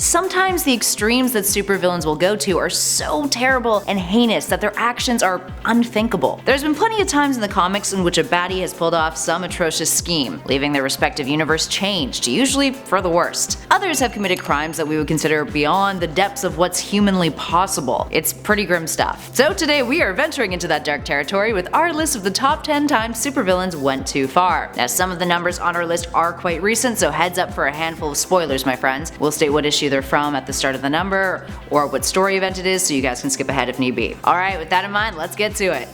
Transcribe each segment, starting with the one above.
Sometimes the extremes that supervillains will go to are so terrible and heinous that their actions are unthinkable. There's been plenty of times in the comics in which a baddie has pulled off some atrocious scheme, leaving their respective universe changed, usually for the worst. Others have committed crimes that we would consider beyond the depths of what's humanly possible. It's pretty grim stuff. So today we are venturing into that dark territory with our list of the top 10 times supervillains went too far. Now some of the numbers on our list are quite recent, so heads up for a handful of spoilers, my friends. We'll state what issue they're from at the start of the number, or what story event it is, so you guys can skip ahead if need be. Alright, with that in mind, let's get to it.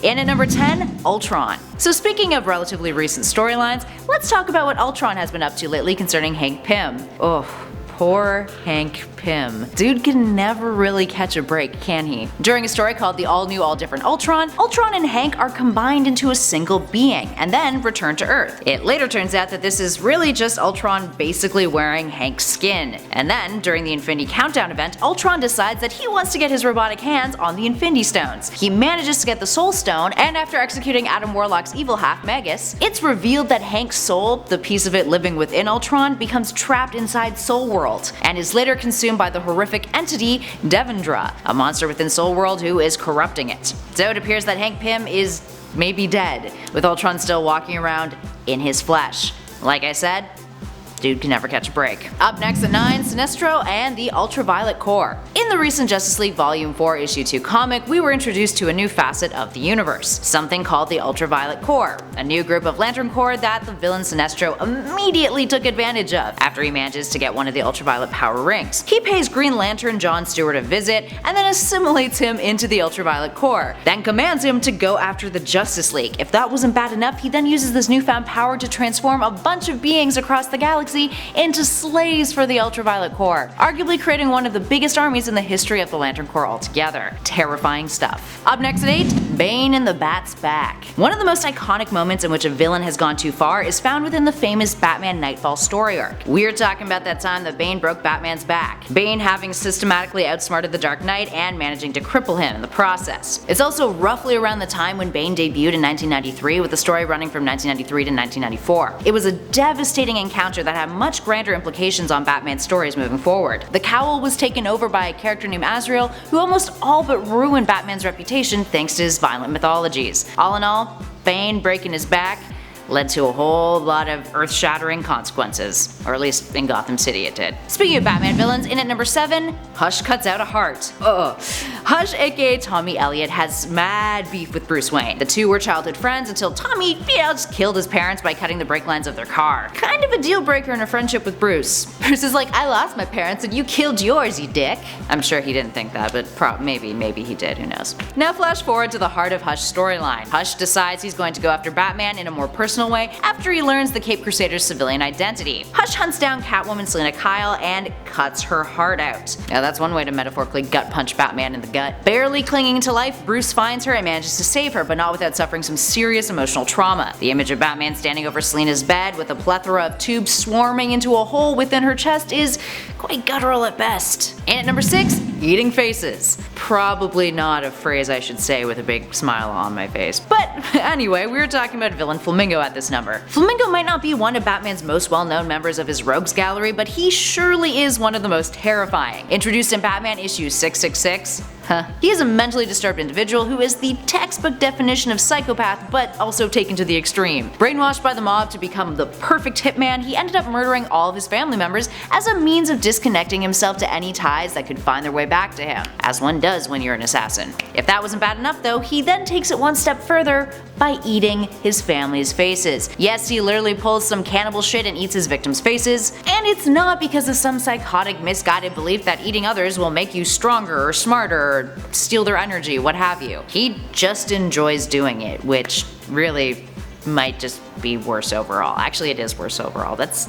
And at number 10, Ultron. So speaking of relatively recent storylines, let's talk about what Ultron has been up to lately concerning Hank Pym. Oh, poor Hank Pym. Dude can never really catch a break, can he? During a story called The All New All Different Ultron, Ultron and Hank are combined into a single being, and then return to Earth. It later turns out that this is really just Ultron basically wearing Hank's skin. And then, during the Infinity Countdown event, Ultron decides that he wants to get his robotic hands on the Infinity Stones. He manages to get the Soul Stone, and after executing Adam Warlock's evil half Magus, it's revealed that Hank's soul, the piece of it living within Ultron, becomes trapped inside Soul World, and is later consumed by the horrific entity Devendra, a monster within Soul World who is corrupting it. So it appears that Hank Pym is maybe dead, with Ultron still walking around in his flesh. Like I said, dude can never catch a break. Up next at 9, Sinestro and the Ultraviolet Corps. In the recent Justice League Volume 4 Issue 2 comic, we were introduced to a new facet of the universe, something called the Ultraviolet Corps, a new group of Lantern Corps that the villain Sinestro immediately took advantage of after he manages to get one of the Ultraviolet power rings. He pays Green Lantern John Stewart a visit and then assimilates him into the Ultraviolet Corps, then commands him to go after the Justice League. If that wasn't bad enough, he then uses this newfound power to transform a bunch of beings across the galaxy into slaves for the Ultraviolet Corps, arguably creating one of the biggest armies in the history of the Lantern Corps altogether. Terrifying stuff. Up next at 8, Bane and the Bat's Back. One of the most iconic moments in which a villain has gone too far is found within the famous Batman Nightfall story arc. We're talking about that time that Bane broke Batman's back, Bane having systematically outsmarted the Dark Knight and managing to cripple him in the process. It's also roughly around the time when Bane debuted in 1993, with the story running from 1993 to 1994. It was a devastating encounter that had much grander implications on Batman's stories moving forward. The cowl was taken over by a character named Azrael, who almost all but ruined Batman's reputation thanks to his violent mythologies. All in all, Bane breaking his back led to a whole lot of earth-shattering consequences. Or at least in Gotham City it did. Speaking of Batman villains, in at number 7, Hush cuts out a heart. Hush, aka Tommy Elliot, has mad beef with Bruce Wayne. The two were childhood friends until Tommy, just killed his parents by cutting the brake lines of their car. Kind of a deal breaker in a friendship with Bruce. Bruce is like, I lost my parents and you killed yours, you dick. I'm sure he didn't think that, but maybe he did, who knows. Now flash forward to the Heart of Hush storyline. Hush decides he's going to go after Batman in a more personal way after he learns the Cape Crusader's civilian identity. Hush hunts down Catwoman Selena Kyle and cuts her heart out. Now that's one way to metaphorically gut punch Batman in the gut. Barely clinging to life, Bruce finds her and manages to save her, but not without suffering some serious emotional trauma. The image of Batman standing over Selena's bed with a plethora of tubes swarming into a hole within her chest is quite guttural at best. And at number 6, eating faces. Probably not a phrase I should say with a big smile on my face. But anyway, we were talking about villain Flamingo at this number. Flamingo might not be one of Batman's most well-known members of his rogues gallery, but he surely is one of the most terrifying. Introduced in Batman issue 666, he is a mentally disturbed individual who is the textbook definition of psychopath, but also taken to the extreme. Brainwashed by the mob to become the perfect hitman, he ended up murdering all of his family members as a means of disconnecting himself to any ties that could find their way back to him, as one does when you're an assassin. If that wasn't bad enough though, he then takes it one step further by eating his family's faces. Yes, he literally pulls some cannibal shit and eats his victims' faces, and it's not because of some psychotic misguided belief that eating others will make you stronger or smarter or steal their energy, what have you. He just enjoys doing it, which really might just be worse overall. Actually, it is worse overall. That's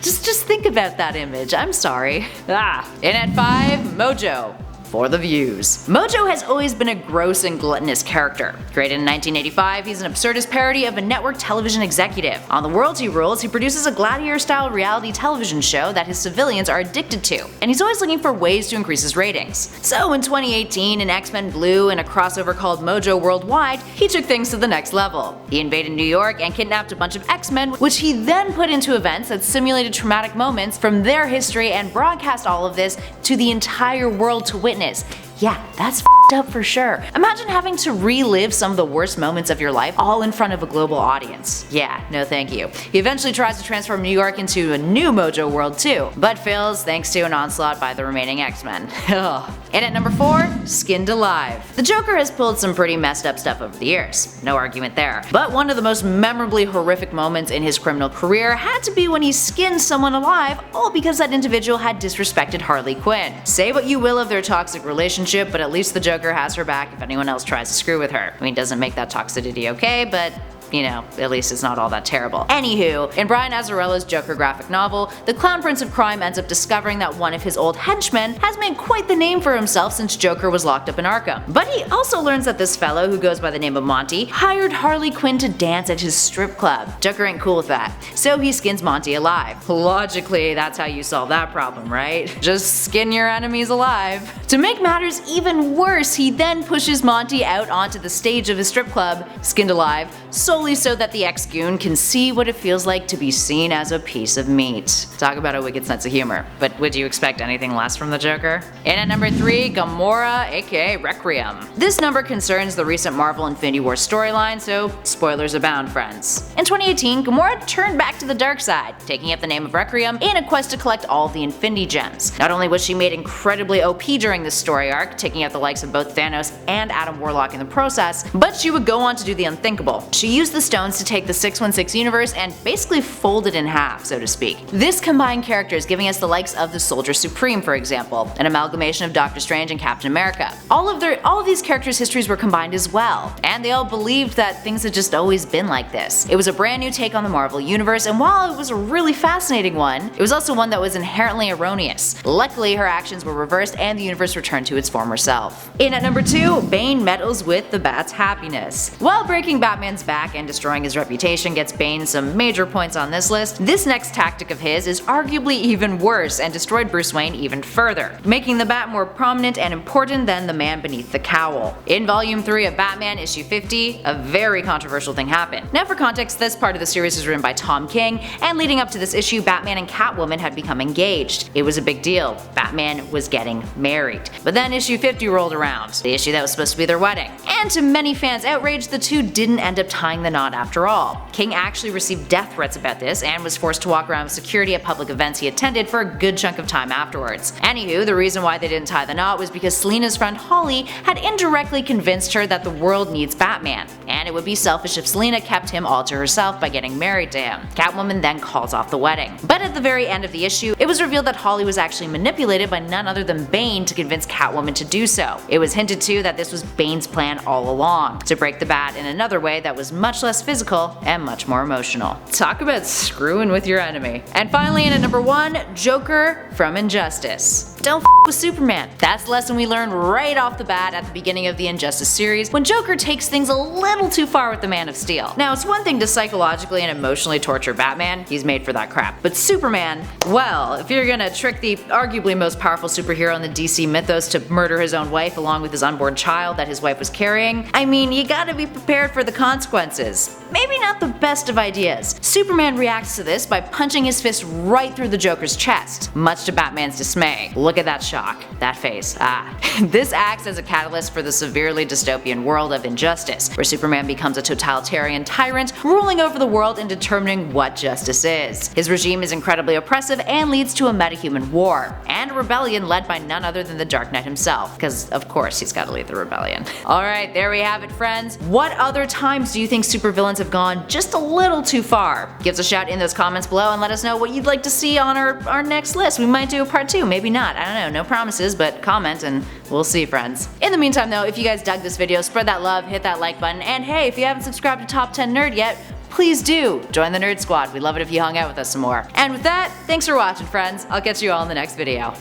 just think about that image. I'm sorry. And at 5, MOJO. for the views. Mojo has always been a gross and gluttonous character. Created in 1985, he's an absurdist parody of a network television executive. On the world he rules, he produces a gladiator-style reality television show that his civilians are addicted to, and he's always looking for ways to increase his ratings. So in 2018, in X-Men Blue and a crossover called MOJO Worldwide, he took things to the next level. He invaded New York and kidnapped a bunch of X-Men, which he then put into events that simulated traumatic moments from their history and broadcast all of this to the entire world to witness. Yeah, that's f***ed up for sure. Imagine having to relive some of the worst moments of your life all in front of a global audience. Yeah, no thank you. He eventually tries to transform New York into a new Mojo world too, but fails thanks to an onslaught by the remaining X-Men. And at number 4, Skinned Alive. The Joker has pulled some pretty messed up stuff over the years, no argument there. But one of the most memorably horrific moments in his criminal career had to be when he skinned someone alive, all because that individual had disrespected Harley Quinn. Say what you will of their toxic relationship, but at least the Joker has her back if anyone else tries to screw with her. I mean, doesn't make that toxicity okay, but you know, at least it's not all that terrible. Anywho, in Brian Azzarella's Joker graphic novel, the Clown Prince of Crime ends up discovering that one of his old henchmen has made quite the name for himself since Joker was locked up in Arkham. But he also learns that this fellow, who goes by the name of Monty, hired Harley Quinn to dance at his strip club. Joker ain't cool with that, so he skins Monty alive. Logically, that's how you solve that problem, right? Just skin your enemies alive. To make matters even worse, he then pushes Monty out onto the stage of his strip club, skinned alive, solely so that the ex-goon can see what it feels like to be seen as a piece of meat. Talk about a wicked sense of humor. But would you expect anything less from the Joker? And at number 3, Gamora, aka Requiem. This number concerns the recent Marvel Infinity War storyline, so spoilers abound, friends. In 2018, Gamora turned back to the dark side, taking up the name of Requiem in a quest to collect all of the Infinity Gems. Not only was she made incredibly OP during this story arc, taking out the likes of both Thanos and Adam Warlock in the process, but she would go on to do the unthinkable. She used the stones to take the 616 universe and basically fold it in half, so to speak. This combined characters giving us the likes of the Soldier Supreme, for example, an amalgamation of Doctor Strange and Captain America. All of these characters' histories were combined as well, and they all believed that things had just always been like this. It was a brand new take on the Marvel Universe, and while it was a really fascinating one, it was also one that was inherently erroneous. Luckily, her actions were reversed and the universe returned to its former self. In at number 2, Bane meddles with the Bat's happiness. While breaking Batman's back and destroying his reputation gets Bane some major points on this list, this next tactic of his is arguably even worse and destroyed Bruce Wayne even further, making the Bat more prominent and important than the man beneath the cowl. In Volume 3 of Batman, issue 50, a very controversial thing happened. Now for context, this part of the series is written by Tom King, and leading up to this issue, Batman and Catwoman had become engaged. It was a big deal. Batman was getting married. But then issue 50 rolled around, the issue that was supposed to be their wedding. And to many fans' outrage, the two didn't end up tying the knot after all. King actually received death threats about this and was forced to walk around with security at public events he attended for a good chunk of time afterwards. Anywho, the reason why they didn't tie the knot was because Selina's friend Holly had indirectly convinced her that the world needs Batman, and it would be selfish if Selina kept him all to herself by getting married to him. Catwoman then calls off the wedding. But at the very end of the issue, it was revealed that Holly was actually manipulated by none other than Bane to convince Catwoman to do so. It was hinted too that this was Bane's plan all along, to break the Bat in another way that was much less physical and much more emotional. Talk about screwing with your enemy. And finally, in at number 1, Joker from Injustice. Don't f with Superman. That's the lesson we learned right off the bat at the beginning of the Injustice series, when Joker takes things a little too far with the Man of Steel. Now, it's one thing to psychologically and emotionally torture Batman, he's made for that crap, but Superman, well, if you're gonna trick the arguably most powerful superhero in the DC mythos to murder his own wife along with his unborn child that his wife was carrying, I mean, you gotta be prepared for the consequences. Maybe not the best of ideas. Superman reacts to this by punching his fist right through the Joker's chest, much to Batman's dismay. Look at that shock, that face, This acts as a catalyst for the severely dystopian world of Injustice, where Superman becomes a totalitarian tyrant ruling over the world and determining what justice is. His regime is incredibly oppressive and leads to a metahuman war, and a rebellion led by none other than the Dark Knight himself, because of course he's gotta lead the rebellion. Alright, there we have it, friends. What other times do you think supervillains have gone just a little too far? Give us a shout in those comments below and let us know what you'd like to see on our next list. We might do a part 2, maybe not, I don't know, no promises, but comment and we'll see, friends. In the meantime though, if you guys dug this video, spread that love, hit that like button, and hey, if you haven't subscribed to Top 10 Nerd yet, please do! Join the Nerd Squad, we'd love it if you hung out with us some more. And with that, thanks for watching, friends. I'll catch you all in the next video.